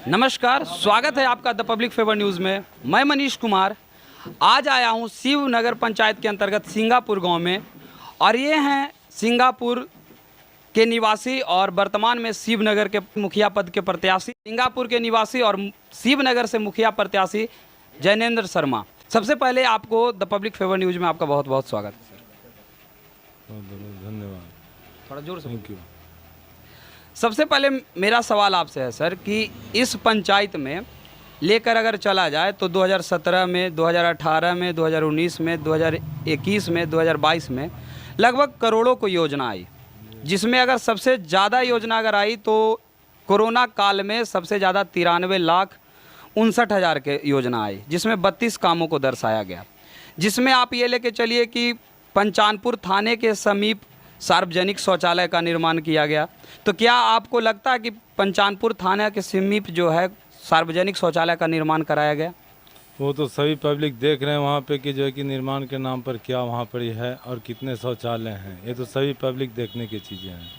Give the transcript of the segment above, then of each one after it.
नमस्कार, स्वागत है आपका द पब्लिक फेवर न्यूज़ में। मैं मनीष कुमार आज आया हूँ शिव नगर पंचायत के अंतर्गत सिंगापुर गांव में, और ये हैं सिंगापुर के निवासी और वर्तमान में शिवनगर के मुखिया पद के प्रत्याशी, सिंगापुर के निवासी और शिवनगर से मुखिया प्रत्याशी जैनेंद्र शर्मा। सबसे पहले आपको द पब्लिक फेवर न्यूज़ में आपका बहुत बहुत स्वागत है सर। धन्यवाद। थोड़ा जोर से। Thank you. सबसे पहले मेरा सवाल आपसे है सर कि इस पंचायत में लेकर अगर चला जाए तो 2017 में, 2018 में, 2019 में, 2021 में, 2022 में लगभग करोड़ों को योजना आई, जिसमें अगर सबसे ज़्यादा योजना अगर आई तो कोरोना काल में सबसे ज़्यादा 93,59,000 के योजना आई, जिसमें 32 कामों को दर्शाया गया। जिसमें आप ये लेके चलिए कि पंचानपुर थाने के समीप सार्वजनिक शौचालय का निर्माण किया गया। तो क्या आपको लगता है कि पंचानपुर थाने के समीप जो है सार्वजनिक शौचालय का निर्माण कराया गया? वो तो सभी पब्लिक देख रहे हैं वहाँ पे कि जो है कि निर्माण के नाम पर क्या वहाँ पर है और कितने शौचालय हैं, ये तो सभी पब्लिक देखने की चीज़ें हैं।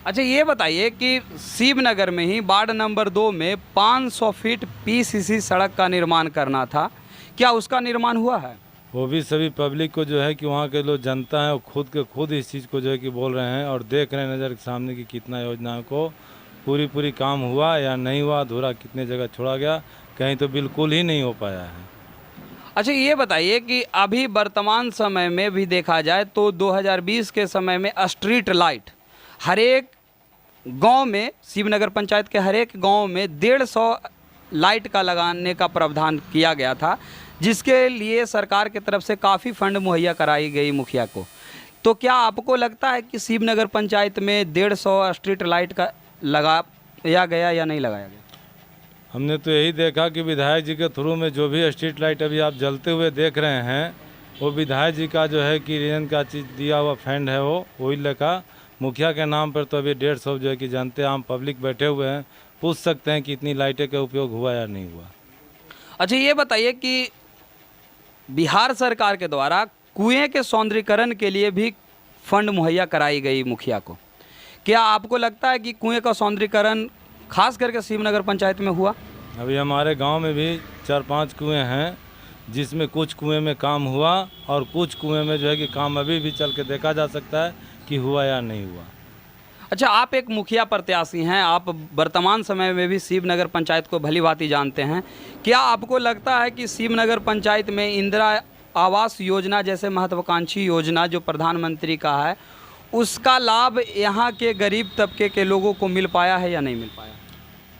अच्छा, ये बताइए कि शिवनगर में ही वार्ड नंबर 2 में 500 फीट पीसीसी सड़क का निर्माण करना था, क्या उसका निर्माण हुआ है? वो भी सभी पब्लिक को जो है कि वहाँ के लोग जनता है वो खुद इस चीज़ को जो है कि बोल रहे हैं और देख रहे हैं नज़र के सामने कि कितना योजनाओं को पूरी काम हुआ या नहीं हुआ, अधूरा कितने जगह छोड़ा गया, कहीं तो बिल्कुल ही नहीं हो पाया है। अच्छा, ये बताइए कि अभी वर्तमान समय में भी देखा जाए तो 2020 के समय में स्ट्रीट लाइट हर एक गांव में, शिवनगर पंचायत के हर एक गांव में 150 लाइट का लगाने का प्रावधान किया गया था, जिसके लिए सरकार की तरफ से काफ़ी फंड मुहैया कराई गई मुखिया को। तो क्या आपको लगता है कि शिवनगर पंचायत में 150 स्ट्रीट लाइट का लगाया गया या नहीं लगाया गया? हमने तो यही देखा कि विधायक जी के थ्रू में जो भी स्ट्रीट लाइट अभी आप जलते हुए देख रहे हैं, वो विधायक जी का जो है कि रीजन का चीज़ दिया हुआ फंड है, वो वही लगा। मुखिया के नाम पर तो अभी 150 जो है कि जानते आम पब्लिक बैठे हुए हैं, पूछ सकते हैं कि इतनी लाइटें का उपयोग हुआ या नहीं हुआ। अच्छा, ये बताइए कि बिहार सरकार के द्वारा कुएं के सौंदर्यीकरण के लिए भी फंड मुहैया कराई गई मुखिया को, क्या आपको लगता है कि कुएं का सौंदर्यीकरण खास करके शिवनगर पंचायत में हुआ? अभी हमारे गांव में भी 4-5 कुएं हैं, जिसमें कुछ कुएं में काम हुआ और कुछ कुएं में जो है कि काम अभी भी चल के देखा जा सकता है कि हुआ या नहीं हुआ। अच्छा, आप एक मुखिया प्रत्याशी हैं, आप वर्तमान समय में भी शिवनगर पंचायत को भली भांति जानते हैं। क्या आपको लगता है कि शिवनगर पंचायत में इंदिरा आवास योजना जैसे महत्वाकांक्षी योजना जो प्रधानमंत्री का है, उसका लाभ यहाँ के गरीब तबके के लोगों को मिल पाया है या नहीं मिल पाया?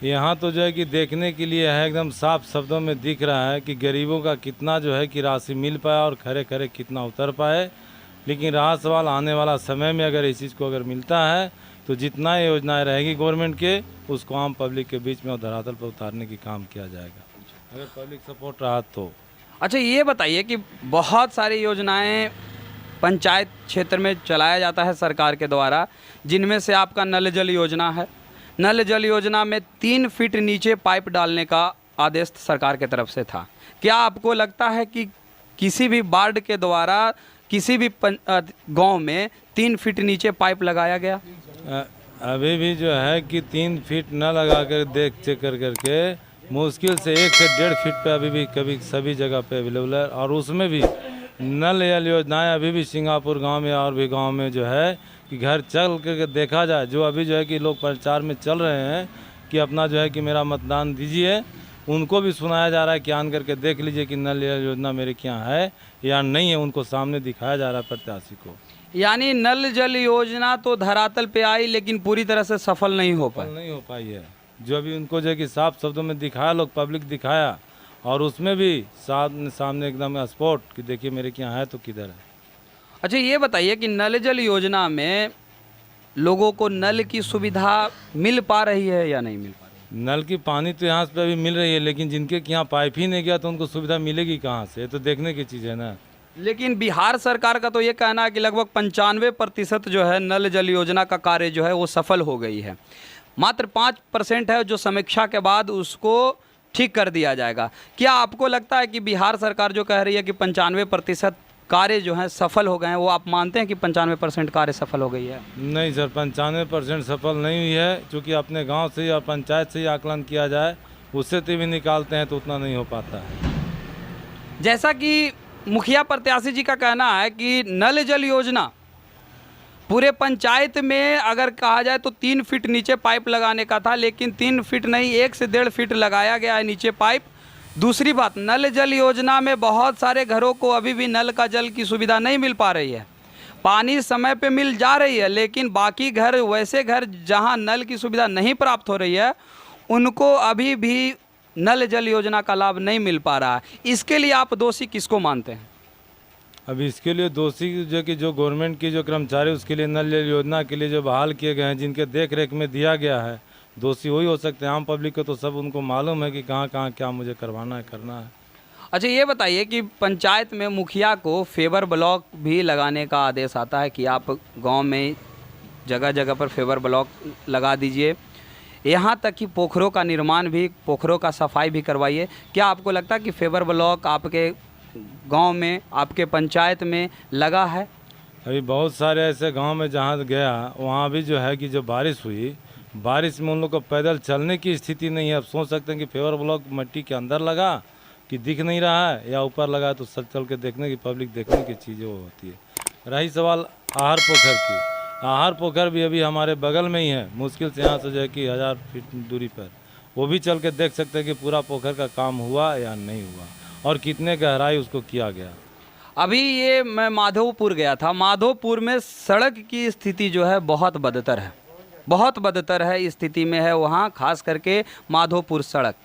यहाँ तो जो है कि देखने के लिए है, एकदम साफ शब्दों में दिख रहा है कि गरीबों का कितना जो है कि राशि मिल पाया और खरे खरे कितना उतर पाए। लेकिन रहा सवाल आने वाला समय में अगर इस चीज़ को अगर मिलता है तो जितना योजनाएं रहेगी गवर्नमेंट के, उसको आम पब्लिक के बीच में और धरातल पर उतारने की काम किया जाएगा, अगर पब्लिक सपोर्ट रहा तो। अच्छा, ये बताइए कि बहुत सारी योजनाएं पंचायत क्षेत्र में चलाया जाता है सरकार के द्वारा, जिनमें से आपका नल जल योजना है। नल जल योजना में 3 फीट नीचे पाइप डालने का आदेश सरकार की तरफ से था। क्या आपको लगता है कि किसी भी वार्ड के द्वारा किसी भी गांव में 3 फीट नीचे पाइप लगाया गया? अभी भी जो है कि 3 फीट न लगा कर देख चेक करके मुश्किल से 1 से 1.5 फीट पे अभी भी कभी सभी जगह पे अवेलेबल है। और उसमें भी नल जल योजनाएं अभी भी सिंगापुर गांव में और भी गांव में जो है कि घर चल कर देखा जाए, जो अभी जो है कि लोग प्रचार में चल रहे हैं कि अपना जो है कि मेरा मतदान दीजिए, उनको भी सुनाया जा रहा है कि आन करके देख लीजिए कि नल जल योजना मेरे यहाँ है या नहीं है, उनको सामने दिखाया जा रहा है प्रत्याशी को। यानी नल जल योजना तो धरातल पे आई लेकिन पूरी तरह से सफल नहीं हो पाई है। जो अभी उनको जो है कि साफ शब्दों में दिखाया, लोग पब्लिक दिखाया, और उसमें भी सामने एकदम स्पॉट कि देखिए मेरे यहाँ है तो किधर है। अच्छा, ये बताइए कि नल जल योजना में लोगों को नल की सुविधा मिल पा रही है या नहीं मिल पा रही? नल की पानी तो यहाँ पे अभी मिल रही है, लेकिन जिनके यहाँ पाइप ही नहीं गया तो उनको सुविधा मिलेगी कहाँ से, तो देखने की चीज़ है ना। लेकिन बिहार सरकार का तो ये कहना है कि लगभग 95% जो है नल जल योजना का कार्य जो है वो सफल हो गई है। मात्र 5% है जो समीक्षा के बाद उसको ठीक कर दिया जाएगा। क्या आपको लगता है कि बिहार सरकार जो कह रही है कि 95% कार्य जो हैं सफल हो गए हैं, वो आप मानते हैं कि 95% कार्य सफल हो गई है? नहीं सर, 95% सफल नहीं हुई है, क्योंकि अपने गांव से या पंचायत से ही आकलन किया जाए, उससे तो भी निकालते हैं तो उतना नहीं हो पाता है। जैसा कि मुखिया प्रत्याशी जी का कहना है कि नल जल योजना पूरे पंचायत में अगर कहा जाए तो 3 फीट नीचे पाइप लगाने का था, लेकिन 3 फीट नहीं 1 से 1.5 फीट लगाया गया है नीचे पाइप। दूसरी बात, नल जल योजना में बहुत सारे घरों को अभी भी नल का जल की सुविधा नहीं मिल पा रही है। पानी समय पे मिल जा रही है, लेकिन बाकी घर, वैसे घर जहां नल की सुविधा नहीं प्राप्त हो रही है, उनको अभी भी नल जल योजना का लाभ नहीं मिल पा रहा है। इसके लिए आप दोषी किसको मानते हैं? अब इसके लिए दोषी जो कि जो गवर्नमेंट की जो कर्मचारी उसके लिए नल जल योजना के लिए जो बहाल किए गए हैं, जिनके देख रेख में दिया गया है, दोषी वही हो सकते हैं। आम पब्लिक को तो सब उनको मालूम है कि कहाँ कहाँ क्या मुझे करवाना है, करना है। अच्छा, ये बताइए कि पंचायत में मुखिया को फेवर ब्लॉक भी लगाने का आदेश आता है कि आप गांव में जगह जगह पर फेवर ब्लॉक लगा दीजिए, यहाँ तक कि पोखरों का निर्माण भी, पोखरों का सफाई भी करवाइए। क्या आपको लगता है कि फेवर ब्लॉक आपके गांव में, आपके पंचायत में लगा है? अभी बहुत सारे ऐसे गांव में जहाँ गया वहाँ भी जो है कि जो बारिश हुई, बारिश में उन लोग को पैदल चलने की स्थिति नहीं है। अब सोच सकते हैं कि फेवर ब्लॉक मिट्टी के अंदर लगा कि दिख नहीं रहा है, या ऊपर लगा है तो सब चल के देखने की, पब्लिक देखने की चीज़ें वो होती है। रही सवाल आहर पोखर की, आहर पोखर भी अभी हमारे बगल में ही है, मुश्किल से यहाँ से जो है कि 1000 फीट दूरी पर, वो भी चल के देख सकते हैं कि पूरा पोखर का काम हुआ या नहीं हुआ और कितने गहराई उसको किया गया। अभी ये मैं माधोपुर गया था, माधोपुर में सड़क की स्थिति जो है बहुत बदतर है, बहुत बदतर है स्थिति में है वहाँ, खास करके माधोपुर सड़क।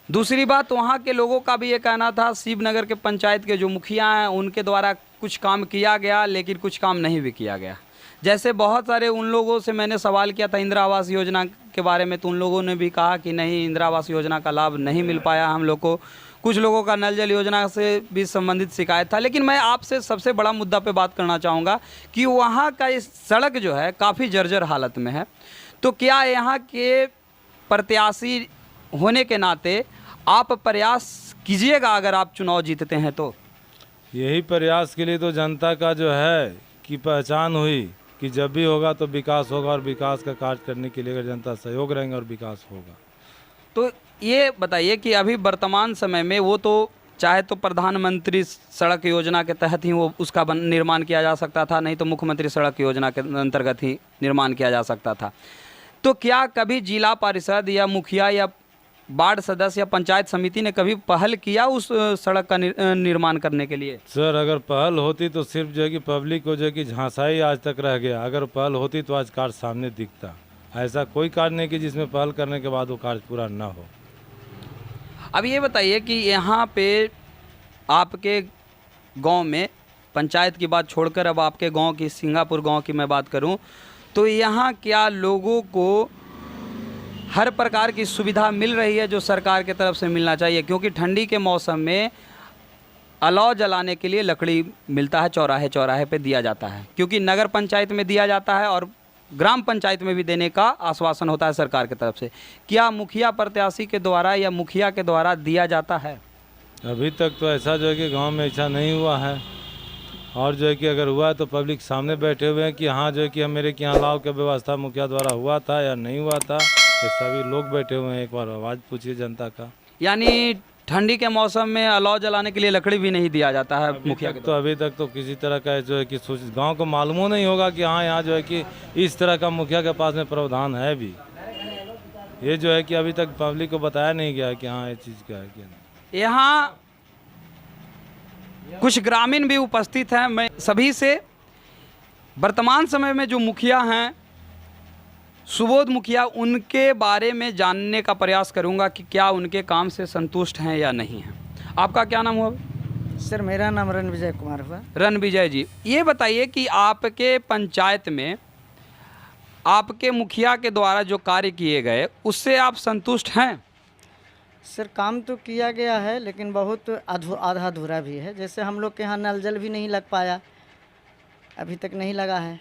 दूसरी बात, वहाँ के लोगों का भी ये कहना था, शिवनगर के पंचायत के जो मुखिया हैं उनके द्वारा कुछ काम किया गया, लेकिन कुछ काम नहीं भी किया गया। जैसे बहुत सारे उन लोगों से मैंने सवाल किया था इंदिरा आवास योजना के बारे में, तो उन लोगों ने भी कहा कि नहीं, इंदिरा आवास योजना का लाभ नहीं मिल पाया हम लोग को। कुछ लोगों का नल जल योजना से भी संबंधित शिकायत था। लेकिन मैं आपसे सबसे बड़ा मुद्दा पे बात करना चाहूँगा कि वहाँ का इस सड़क जो है काफ़ी जर्जर हालत में है। तो क्या यहाँ के प्रत्याशी होने के नाते आप प्रयास कीजिएगा अगर आप चुनाव जीतते हैं तो? यही प्रयास के लिए तो जनता का जो है कि पहचान हुई कि जब भी होगा तो विकास होगा, और विकास का कार्य करने के लिए अगर जनता सहयोग रहेंगे और विकास होगा। तो ये बताइए कि अभी वर्तमान समय में वो तो चाहे तो प्रधानमंत्री सड़क योजना के तहत ही वो उसका निर्माण किया जा सकता था, नहीं तो मुख्यमंत्री सड़क योजना के अंतर्गत ही निर्माण किया जा सकता था। तो क्या कभी जिला परिषद या मुखिया या वार्ड सदस्य या पंचायत समिति ने कभी पहल किया उस सड़क का निर्माण करने के लिए? सर, अगर पहल होती तो सिर्फ जो है कि पब्लिक को जो है कि झांसा ही आज तक रह गया। अगर पहल होती तो आज कार्य सामने दिखता। ऐसा कोई कार्य नहीं कि जिसमें पहल करने के बाद वो कार्य पूरा ना हो। अब ये बताइए कि यहाँ पे आपके गांव में, पंचायत की बात छोड़कर अब आपके गांव की, सिंगापुर गांव की मैं बात करूं, तो यहाँ क्या लोगों को हर प्रकार की सुविधा मिल रही है जो सरकार की तरफ से मिलना चाहिए? क्योंकि ठंडी के मौसम में अलाव जलाने के लिए लकड़ी मिलता है, चौराहे चौराहे पे दिया जाता है, क्योंकि नगर पंचायत में दिया जाता है और ग्राम पंचायत में भी देने का आश्वासन होता है सरकार की तरफ से। क्या मुखिया प्रत्याशी के द्वारा या मुखिया के द्वारा दिया जाता है? अभी तक तो ऐसा जो है कि गांव में ऐसा नहीं हुआ है, और जो है कि अगर हुआ है तो पब्लिक सामने बैठे हुए हैं कि हाँ जो है कि मेरे के यहाँ अलाव की व्यवस्था मुखिया द्वारा हुआ था या नहीं हुआ था, ये सभी लोग बैठे हुए हैं। एक बार आवाज़ पूछिए जनता का। यानी ठंडी के मौसम में अलाव जलाने के लिए लकड़ी भी नहीं दिया जाता है मुखिया के? तो अभी तक तो किसी तरह का जो है कि गांव को मालूम नहीं होगा कि हाँ यहाँ जो है कि इस तरह का मुखिया के पास में प्रावधान है भी। ये जो है कि अभी तक पब्लिक को बताया नहीं गया है कि हाँ ये चीज़ क्या है क्या नहीं। यहाँ कुछ ग्रामीण भी उपस्थित हैं। मैं सभी से वर्तमान समय में जो मुखिया हैं, सुबोध मुखिया, उनके बारे में जानने का प्रयास करूंगा कि क्या उनके काम से संतुष्ट हैं या नहीं हैं। आपका क्या नाम हुआ? सर, मेरा नाम रणविजय कुमार हुआ। रणविजय जी, ये बताइए कि आपके पंचायत में आपके मुखिया के द्वारा जो कार्य किए गए उससे आप संतुष्ट हैं? सर, काम तो किया गया है, लेकिन बहुत आधा अधूरा भी है। जैसे हम लोग के यहाँ नल जल भी नहीं लग पाया, अभी तक नहीं लगा है।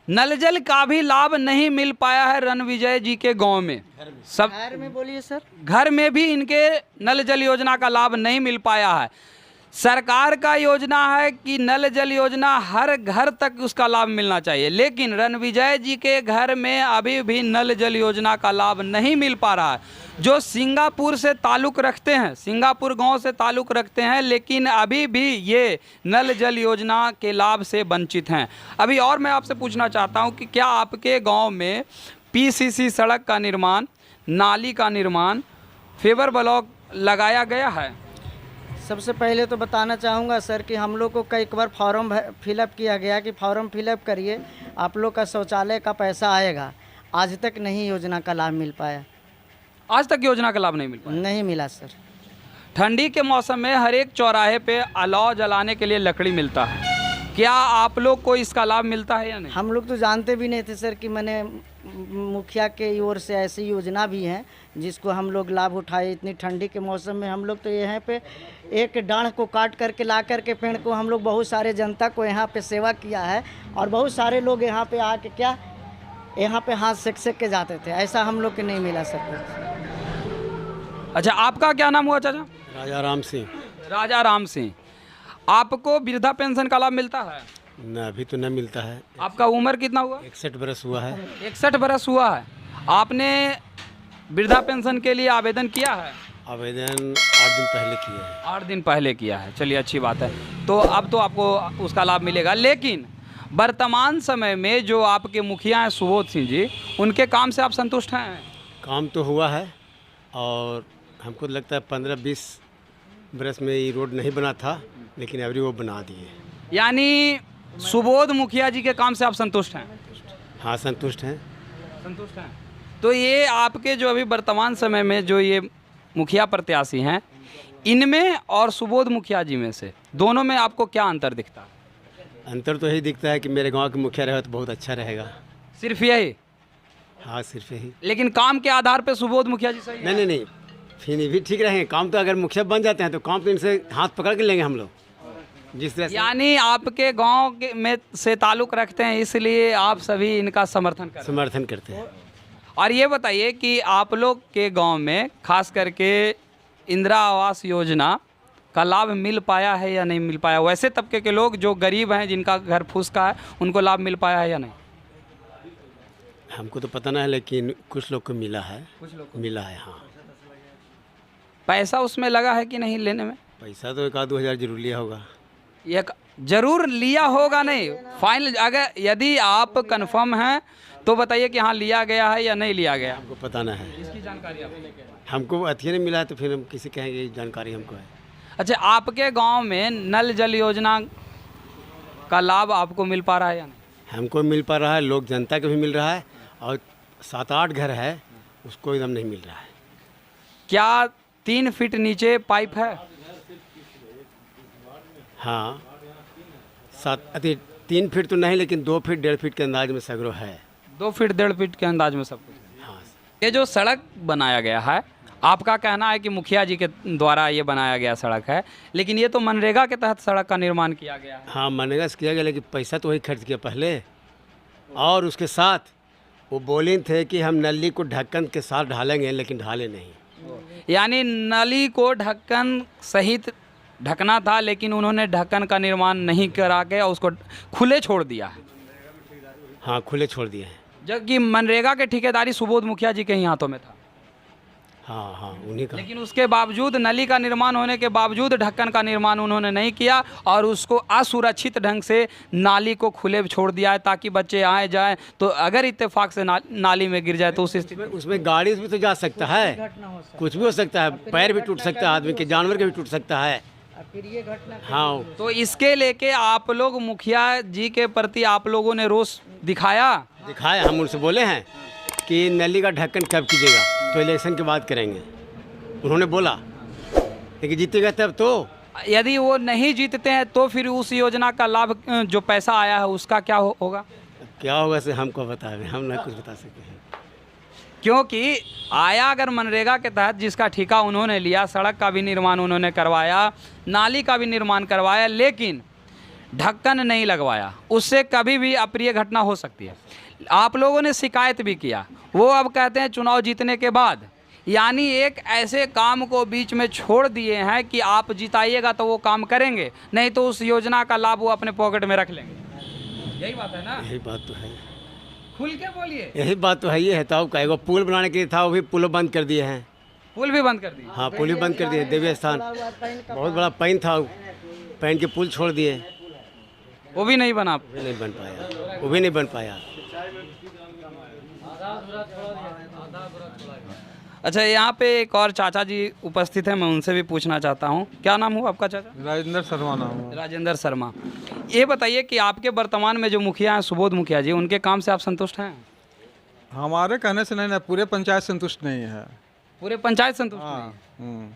नल जल का भी लाभ नहीं मिल पाया है रणविजय जी के गांव में? सब घर में बोलिए सर। घर में भी इनके नल जल योजना का लाभ नहीं मिल पाया है। सरकार का योजना है कि नल जल योजना हर घर तक उसका लाभ मिलना चाहिए, लेकिन रणविजय जी के घर में अभी भी नल जल योजना का लाभ नहीं मिल पा रहा है। जो सिंगापुर से ताल्लुक़ रखते हैं, सिंगापुर गांव से ताल्लुक़ रखते हैं, लेकिन अभी भी ये नल जल योजना के लाभ से वंचित हैं। अभी और मैं आपसे पूछना चाहता हूं कि क्या आपके गांव में पीसीसी सड़क का निर्माण, नाली का निर्माण, फेवर ब्लॉक लगाया गया है? सबसे पहले तो बताना चाहूँगा सर कि हम लोग को कई बार फॉर्म फिलअप किया गया कि फॉर्म फिलअप करिए, आप लोग का शौचालय का पैसा आएगा। आज तक नहीं योजना का लाभ मिल पाया। आज तक योजना का लाभ नहीं मिल पाया? नहीं मिला सर। ठंडी के मौसम में हर एक चौराहे पे अलाव जलाने के लिए लकड़ी मिलता है, क्या आप लोग को इसका लाभ मिलता है या नहीं? हम लोग तो जानते भी नहीं थे सर कि मैंने मुखिया के ओर से ऐसी योजना भी है जिसको हम लोग लाभ उठाए। इतनी ठंडी के मौसम में हम लोग तो यहाँ पे एक डाढ़ को काट करके ला करके पेड़ को हम लोग बहुत सारे जनता को यहाँ पे सेवा किया है, और बहुत सारे लोग यहाँ पे आके क्या यहाँ पे हाथ सेक के जाते थे। ऐसा हम लोग के नहीं मिला सर कुछ। अच्छा, आपका क्या नाम हुआ चाचा? राजा राम सिंह। राजा राम सिंह, आपको वृद्धा पेंशन का लाभ मिलता है? न, अभी तो न मिलता है। आपका उम्र कितना हुआ? 61 बरस हुआ है। 61 बरस हुआ है। आपने वृद्धा पेंशन के लिए आवेदन किया है? आवेदन 8 दिन पहले किया है। 8 दिन पहले किया है, चलिए अच्छी बात है। तो अब तो आपको उसका लाभ मिलेगा, लेकिन वर्तमान समय में जो आपके मुखिया हैं सुबोध सिंह जी, उनके काम से आप संतुष्ट हैं? काम तो हुआ है, और हमको लगता है 15-20 बरस में ये रोड नहीं बना था, लेकिन अभी वो बना दिए। यानी सुबोध मुखिया जी के काम से आप संतुष्ट हैं? हाँ, संतुष्ट हैं। संतुष्ट हैं। तो ये आपके जो अभी वर्तमान समय में जो ये मुखिया प्रत्याशी हैं, इनमें और सुबोध मुखिया जी में से दोनों में आपको क्या अंतर दिखता है? अंतर तो यही दिखता है कि मेरे गांव के मुखिया रहे तो बहुत अच्छा रहेगा। सिर्फ यही? हाँ, सिर्फ यही। लेकिन काम के आधार पे सुबोध मुखिया जी सही है? नहीं, फिर ये भी ठीक रहेंगे। काम तो अगर मुखिया बन जाते हैं तो काम तो इनसे हाथ पकड़ के लेंगे हम लोग, जिस तरह से। यानी आपके गांव के में से ताल्लुक़ रखते हैं, इसलिए आप सभी इनका समर्थन करते हैं। और ये बताइए कि आप लोग के गांव में खास करके इंदिरा आवास योजना का लाभ मिल पाया है या नहीं मिल पाया? वैसे तबके के लोग जो गरीब हैं, जिनका घर फूस का है, उनको लाभ मिल पाया है या नहीं? हमको तो पता ना है, लेकिन कुछ लोग को मिला है। मिला है, हाँ। पैसा उसमें लगा है कि नहीं लेने में? पैसा तो 1-2 हज़ार जरूर लिया होगा। एक जरूर लिया होगा, नहीं फाइनल। अगर यदि आप कंफर्म हैं तो बताइए कि हाँ लिया गया है या नहीं लिया गया। हमको पता ना है, इसकी जानकारी हमको अथिया नहीं मिला है, तो फिर हम किसी कहेंगे जानकारी हमको है। अच्छा, आपके गांव में नल जल योजना का लाभ आपको मिल पा रहा है या नहीं? हमको मिल पा रहा है, लोग जनता को भी मिल रहा है, और 7-8 घर है उसको एकदम नहीं मिल रहा है। क्या 3 फीट नीचे पाइप है? हाँ, 3 फीट तो नहीं, लेकिन 2 फीट 1.5 फीट के अंदाज में सगरो है। 2 फीट 1.5 फीट के अंदाज में सब कुछ। हाँ। ये जो सड़क बनाया गया है, आपका कहना है कि मुखिया जी के द्वारा ये बनाया गया सड़क है, लेकिन ये तो मनरेगा के तहत सड़क का निर्माण किया गया है। हाँ, मनरेगा से किया गया, लेकिन पैसा तो वही खर्च किया पहले, और उसके साथ वो बोले थे कि हम नली को ढक्कन के साथ ढालेंगे, लेकिन ढाले नहीं। यानी नली को ढक्कन सहित ढकना था, लेकिन उन्होंने ढक्कन का निर्माण नहीं करा के उसको खुले छोड़ दिया है। हाँ, खुले छोड़ दिए हैं, जबकि मनरेगा के ठेकेदारी सुबोध मुखिया जी के ही हाथों में था। हाँ, उन्हीं का। लेकिन उसके बावजूद, नली का निर्माण होने के बावजूद ढक्कन का निर्माण उन्होंने नहीं किया, और उसको असुरक्षित ढंग से नाली को खुले छोड़ दिया है, ताकि बच्चे आए जाएं तो अगर इत्तेफाक से नाली में गिर जाए तो उस स्थिति उसमें गाड़ी भी तो जा सकता है, कुछ भी हो सकता है, पैर भी टूट सकता है, आदमी के, जानवर के भी टूट सकता है। फिर ये घटना हाँ, तो इसके लेके आप लोग मुखिया जी के प्रति आप लोगों ने रोष दिखाया? दिखाया। हम उनसे बोले हैं कि नली का ढक्कन कब कीजिएगा, तो इलेक्शन के बाद करेंगे, उन्होंने बोला, लेकिन जीतेगा तब तो। यदि वो नहीं जीतते हैं तो फिर उस योजना का लाभ, जो पैसा आया है, उसका क्या होगा? क्या होगा से हमको बताएं, हम ना कुछ बता सकते हैं। क्योंकि आया अगर मनरेगा के तहत जिसका ठेका उन्होंने लिया, सड़क का भी निर्माण उन्होंने करवाया, नाली का भी निर्माण करवाया, लेकिन ढक्कन नहीं लगवाया, उससे कभी भी अप्रिय घटना हो सकती है। आप लोगों ने शिकायत भी किया, वो अब कहते हैं चुनाव जीतने के बाद यानी एक ऐसे काम को बीच में छोड़ दिए हैं कि आप जिताइएगा तो वो काम करेंगे, नहीं तो उस योजना का लाभ वो अपने पॉकेट में रख लेंगे। यही बात है ना, यही बात तो है, खुल के बोलिए। यही बात तो है। ये है तो कहेगा पुल बनाने के लिए था, वो भी पुल बंद कर दिए हैं। पुल भी बंद कर दिए। हाँ, पुल भी बंद कर दिए। देवी स्थान बहुत बड़ा पैन था, पैन के पुल छोड़ दिए, वो भी नहीं बना। वो भी नहीं बन पाया, वो भी नहीं बन पाया। अच्छा, यहाँ पे एक और चाचा जी उपस्थित हैं, मैं उनसे भी पूछना चाहता हूँ। क्या नाम हुआ आपका चाचा? राजेंद्र शर्मा नाम है। राजेंद्र शर्मा। ये बताइए कि आपके वर्तमान में जो मुखिया हैं सुबोध मुखिया जी, उनके काम से आप संतुष्ट हैं? हमारे कहने से नहीं ना, पूरे पंचायत संतुष्ट नहीं है। पूरे पंचायत संतुष्ट नहीं है? हम्म।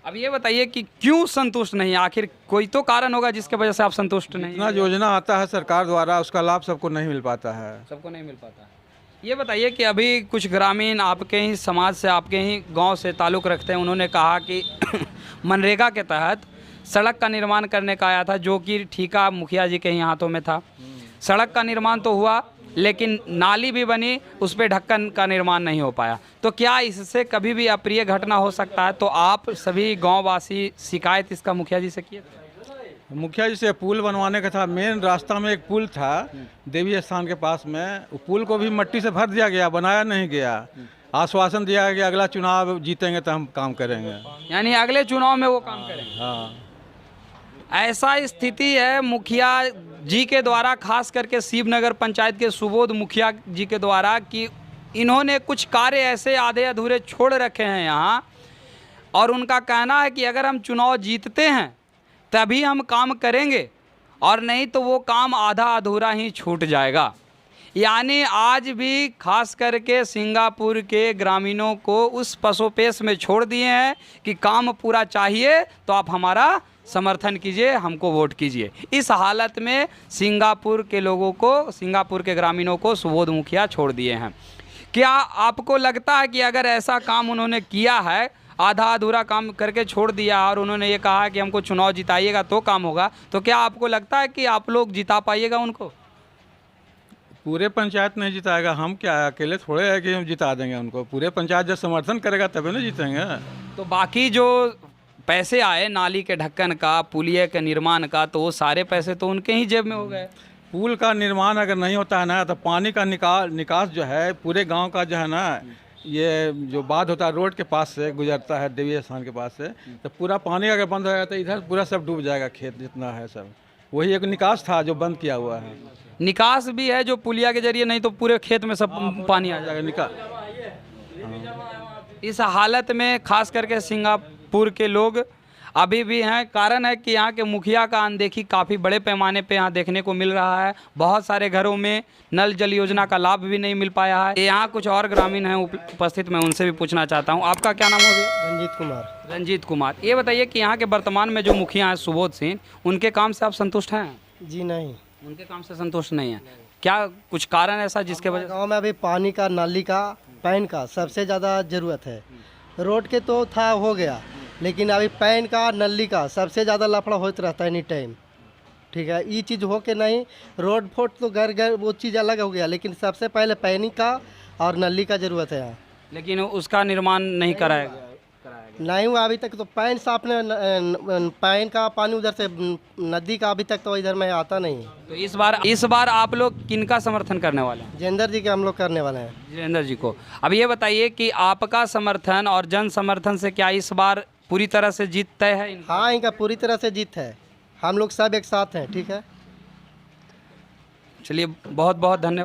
अब ये बताइए कि क्यों संतुष्ट नहीं है? आखिर कोई तो कारण होगा जिसके वजह से आप संतुष्ट नहीं इतना हैं। योजना आता है सरकार द्वारा, उसका लाभ सबको नहीं मिल पाता है। सबको नहीं मिल पाता है। ये बताइए कि अभी कुछ ग्रामीण आपके ही समाज से, आपके ही गांव से ताल्लुक़ रखते हैं, उन्होंने कहा कि मनरेगा के तहत सड़क का निर्माण करने का आया था, जो कि ठेका मुखिया जी के ही हाथों में था। सड़क का निर्माण तो हुआ, लेकिन नाली भी बनी, उस पर ढक्कन का निर्माण नहीं हो पाया। तो क्या इससे कभी भी अप्रिय घटना हो सकता है? तो आप सभी गाँववासी शिकायत इसका मुखिया जी से किए थे? मुखिया जी से पुल बनवाने का था। मेन रास्ता में एक पुल था देवी स्थान के पास में, वो पुल को भी मिट्टी से भर दिया गया, बनाया नहीं गया। आश्वासन दिया गया कि अगला चुनाव जीतेंगे तो हम काम करेंगे। यानी अगले चुनाव में वो काम करेंगे। हाँ, ऐसा स्थिति है मुखिया जी के द्वारा, खास करके शिवनगर पंचायत के सुबोध मुखिया जी के द्वारा, कि इन्होंने कुछ कार्य ऐसे आधे अधूरे छोड़ रखे हैं यहाँ, और उनका कहना है कि अगर हम चुनाव जीतते हैं तभी हम काम करेंगे, और नहीं तो वो काम आधा अधूरा ही छूट जाएगा। यानी आज भी खास करके सिंगापुर के ग्रामीणों को उस पसोपेश में छोड़ दिए हैं कि काम पूरा चाहिए तो आप हमारा समर्थन कीजिए, हमको वोट कीजिए। इस हालत में सिंगापुर के लोगों को, सिंगापुर के ग्रामीणों को सुबोध मुखिया छोड़ दिए हैं। क्या आपको लगता है कि अगर ऐसा काम उन्होंने किया है, आधा अधूरा काम करके छोड़ दिया, और उन्होंने ये कहा कि हमको चुनाव जिताइएगा तो काम होगा, तो क्या आपको लगता है कि आप लोग जिता पाइएगा उनको? पूरे पंचायत नहीं जिताएगा, हम क्या है, अकेले थोड़े है कि हम जिता देंगे उनको। पूरे पंचायत जब समर्थन करेगा तभी ना जीतेंगे। तो बाकी जो पैसे आए नाली के ढक्कन का, पुलिया के निर्माण का, तो वो सारे पैसे तो उनके ही जेब में हो गए। पुल का निर्माण अगर नहीं होता है ना, तो पानी का निकास जो है पूरे गांव का जो है ना, ये जो बात होता है रोड के पास से गुजरता है देवी स्थान के पास से, तो पूरा पानी अगर बंद हो जाएगा तो इधर पूरा सब डूब जाएगा, खेत जितना है सब। वही एक निकास था जो बंद किया हुआ है। निकास भी है जो पुलिया के जरिए, नहीं तो पूरे खेत में सब पानी आ जाएगा। निकास इस हालत में खास करके सिंगापुर के लोग अभी भी हैं। कारण है कि यहाँ के मुखिया का अनदेखी काफ़ी बड़े पैमाने पे यहाँ देखने को मिल रहा है। बहुत सारे घरों में नल जल योजना का लाभ भी नहीं मिल पाया है। यहाँ कुछ और ग्रामीण हैं उपस्थित, मैं उनसे भी पूछना चाहता हूँ। आपका क्या नाम हो गया? रंजीत कुमार। रंजीत कुमार। ये बताइए कि यहाँ के वर्तमान में जो मुखिया हैं सुबोध सिंह, उनके काम से आप संतुष्ट हैं? जी नहीं, उनके काम से संतुष्ट नहीं है। क्या कुछ कारण ऐसा जिसके वजह गांव में अभी पानी का, नाली का, पैन का सबसे ज़्यादा ज़रूरत है। रोड के तो था, हो गया, लेकिन अभी पैन का, नली का सबसे ज़्यादा लफड़ा होता रहता है एनी टाइम। ठीक है, ये चीज़ हो के नहीं, रोड फोट तो घर घर वो चीज़ अलग हो गया, लेकिन सबसे पहले पैनी का और नली का ज़रूरत है यहाँ। लेकिन उसका निर्माण नहीं कराया गया? नहीं हुआ अभी तक। तो पैन साफ ने, पैन का पानी उधर से, नदी का अभी तक तो इधर में आता नहीं। तो इस बार आप लोग किनका समर्थन करने वाले हैं? जितेंद्र जी के हम लोग करने वाले हैं। जितेंद्र जी को। अब ये बताइए कि आपका समर्थन और जन समर्थन से क्या इस बार पूरी तरह से जीत तय है? हाँ, इनका पूरी तरह से जीत है। हम लोग सब एक साथ हैं। ठीक है, चलिए, बहुत बहुत धन्यवाद।